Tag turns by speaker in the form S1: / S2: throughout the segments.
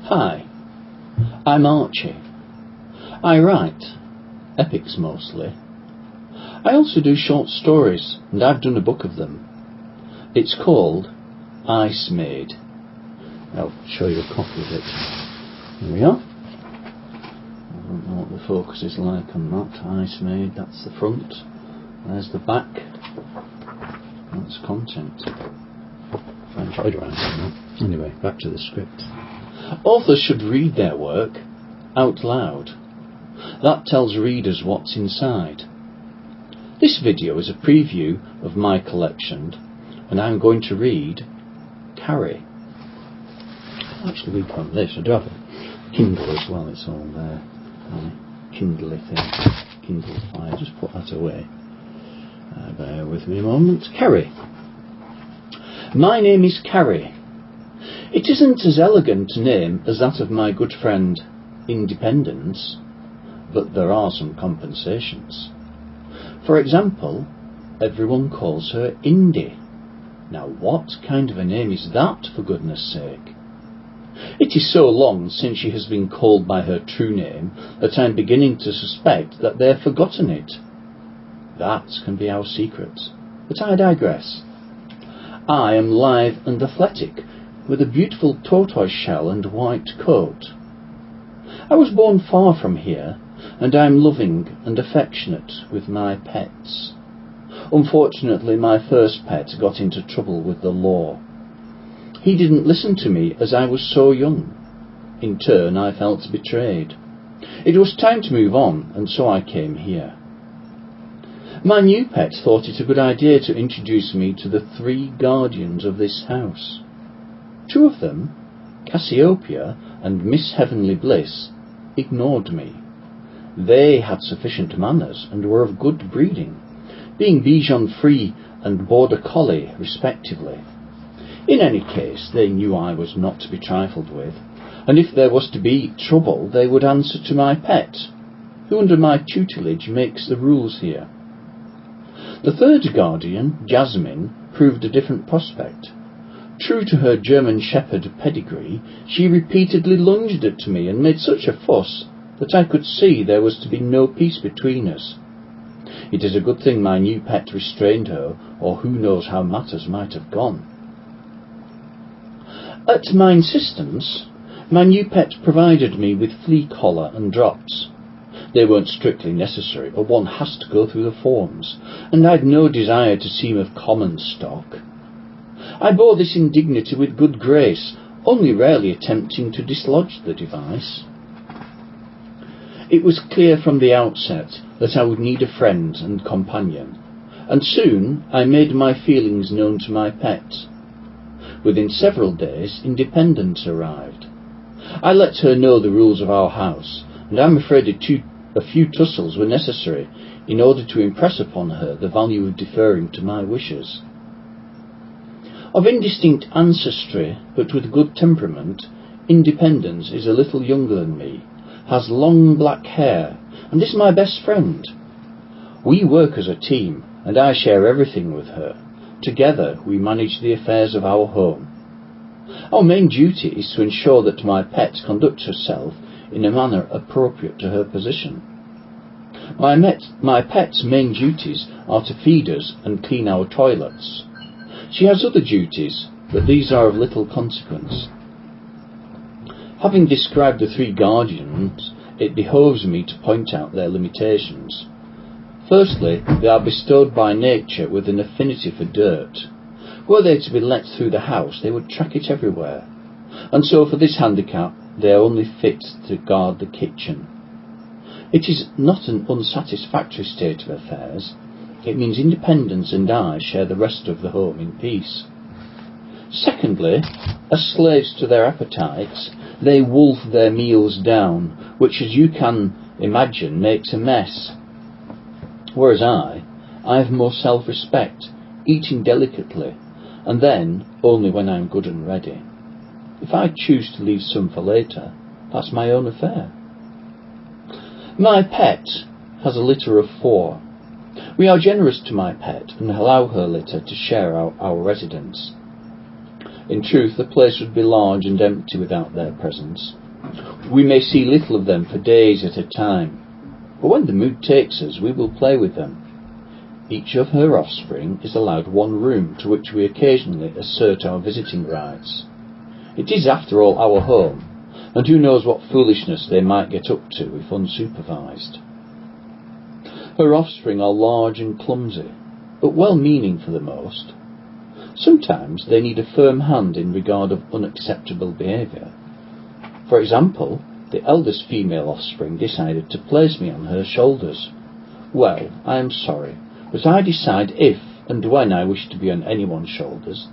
S1: Hi, I'm Archie. I write, epics mostly. I also do short stories, and I've done a book of them. It's called Ice Maid. I'll show you a copy of it. Here we are. I don't know what the focus is like on that. Ice Maid, that's the front. There's the back. That's content. I enjoyed writing that. Anyway, back to the script. Authors should read their work out loud. That tells readers what's inside. This video is a preview of my collection, and I'm going to read Carrie. I'll actually read from this. I do have a Kindle as well, it's all there. My Kindle thing. Kindle Fire, just put that away. Bear with me a moment. Carrie. My name is Carrie. It isn't as elegant a name as that of my good friend Independence, but there are some compensations. For example, everyone calls her Indy. Now what kind of a name is that, for goodness sake? It is so long since she has been called by her true name that I'm beginning to suspect that they've forgotten it. That can be our secret, but I digress. I am lithe and athletic, with a beautiful tortoise shell and white coat. I was born far from here, and I am loving and affectionate with my pets. Unfortunately, my first pet got into trouble with the law. He didn't listen to me as I was so young. In turn, I felt betrayed. It was time to move on, and so I came here. My new pet thought it a good idea to introduce me to the 3 guardians of this house. 2 of them, Cassiopeia and Miss Heavenly Bliss, ignored me. They had sufficient manners and were of good breeding, being Bichon Frise and Border Collie respectively. In any case, they knew I was not to be trifled with, and if there was to be trouble they would answer to my pet, who under my tutelage makes the rules here. The 3rd guardian, Jasmine, proved a different prospect. True to her German Shepherd pedigree, she repeatedly lunged at me and made such a fuss that I could see there was to be no peace between us. It is a good thing my new pet restrained her, or who knows how matters might have gone. At my insistence, my new pet provided me with flea collar and drops. They weren't strictly necessary, but one has to go through the forms, and I'd no desire to seem of common stock. I bore this indignity with good grace, only rarely attempting to dislodge the device. It was clear from the outset that I would need a friend and companion, and soon I made my feelings known to my pet. Within several days, Independence arrived. I let her know the rules of our house, and I'm afraid a few tussles were necessary in order to impress upon her the value of deferring to my wishes. Of indistinct ancestry, but with good temperament, Independence is a little younger than me, has long black hair, and is my best friend. We work as a team, and I share everything with her. Together we manage the affairs of our home. Our main duty is to ensure that my pet conducts herself in a manner appropriate to her position. My pet's main duties are to feed us and clean our toilets. She has other duties, but these are of little consequence. Having described the 3 guardians, it behoves me to point out their limitations. Firstly, they are bestowed by nature with an affinity for dirt. Were they to be let through the house, they would track it everywhere, and so for this handicap they are only fit to guard the kitchen. It is not an unsatisfactory state of affairs. It means Independence and I share the rest of the home in peace. Secondly, as slaves to their appetites, they wolf their meals down, which, as you can imagine, makes a mess. Whereas I have more self-respect, eating delicately, and then only when I'm good and ready. If I choose to leave some for later, that's my own affair. My pet has a litter of 4. We are generous to my pet and allow her litter to share our residence. In truth, the place would be large and empty without their presence. We may see little of them for days at a time, but when the mood takes us, we will play with them. Each of her offspring is allowed one room to which we occasionally assert our visiting rights. It is, after all, our home, and who knows what foolishness they might get up to if unsupervised. Her offspring are large and clumsy, but well-meaning for the most. Sometimes they need a firm hand in regard of unacceptable behaviour. For example, the eldest female offspring decided to place me on her shoulders. Well, I am sorry, but I decide if and when I wish to be on anyone's shoulders.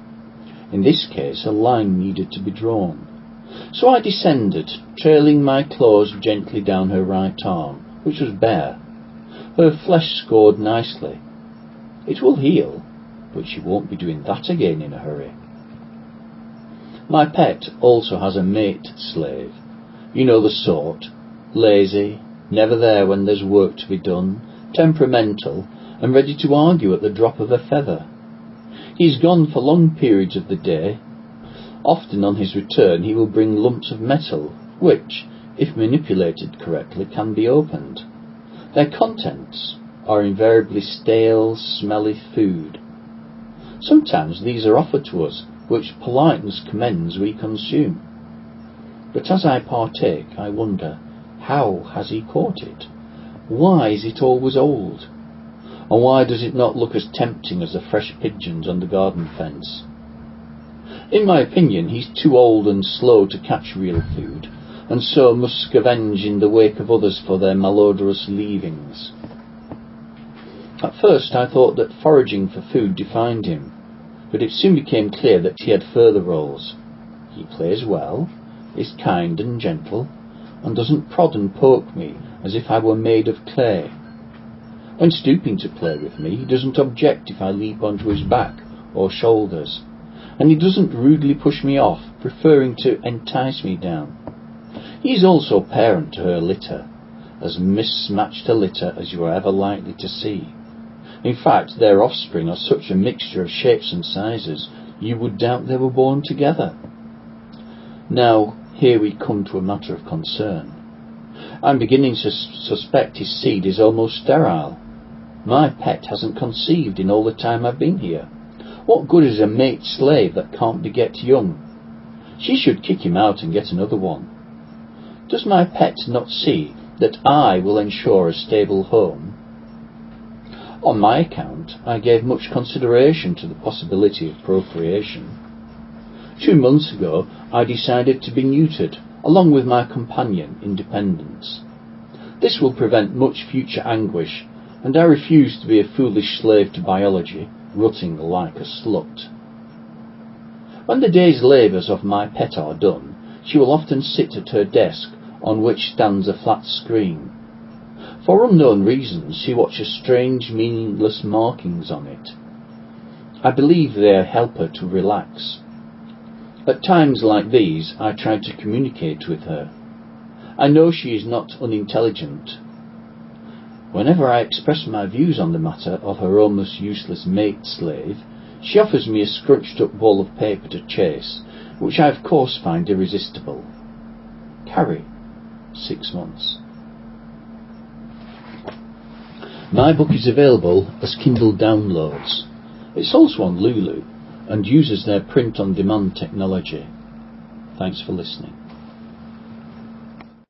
S1: In this case, a line needed to be drawn. So I descended, trailing my claws gently down her right arm, which was bare. Her flesh scored nicely. It will heal, but she won't be doing that again in a hurry. My pet also has a mate slave. You know the sort. Lazy, never there when there's work to be done, temperamental, and ready to argue at the drop of a feather. He's gone for long periods of the day. Often on his return he will bring lumps of metal, which, if manipulated correctly, can be opened. Their contents are invariably stale, smelly food. Sometimes these are offered to us, which politeness commends we consume. But as I partake, I wonder, how has he caught it? Why is it always old? And why does it not look as tempting as the fresh pigeons on the garden fence? In my opinion, he's too old and slow to catch real food, and so must scavenge in the wake of others for their malodorous leavings. At first I thought that foraging for food defined him, but it soon became clear that he had further roles. He plays well, is kind and gentle, and doesn't prod and poke me as if I were made of clay. When stooping to play with me, he doesn't object if I leap onto his back or shoulders, and he doesn't rudely push me off, preferring to entice me down. He is also parent to her litter, as mismatched a litter as you are ever likely to see. In fact, their offspring are such a mixture of shapes and sizes, you would doubt they were born together. Now, here we come to a matter of concern. I'm beginning to suspect his seed is almost sterile. My pet hasn't conceived in all the time I've been here. What good is a mate slave that can't beget young? She should kick him out and get another one. Does my pet not see that I will ensure a stable home? On my account, I gave much consideration to the possibility of procreation. 2 months ago, I decided to be neutered, along with my companion, Independence. This will prevent much future anguish, and I refuse to be a foolish slave to biology, rutting like a slut. When the day's labours of my pet are done, she will often sit at her desk, on which stands a flat screen. For unknown reasons, she watches strange, meaningless markings on it. I believe they help her to relax. At times like these, I try to communicate with her. I know she is not unintelligent. Whenever I express my views on the matter of her almost useless mate-slave, she offers me a scrunched-up ball of paper to chase, which I of course find irresistible. Carrie, 6 months. My book is available as Kindle downloads. It's also on Lulu and uses their print-on-demand technology. Thanks for listening.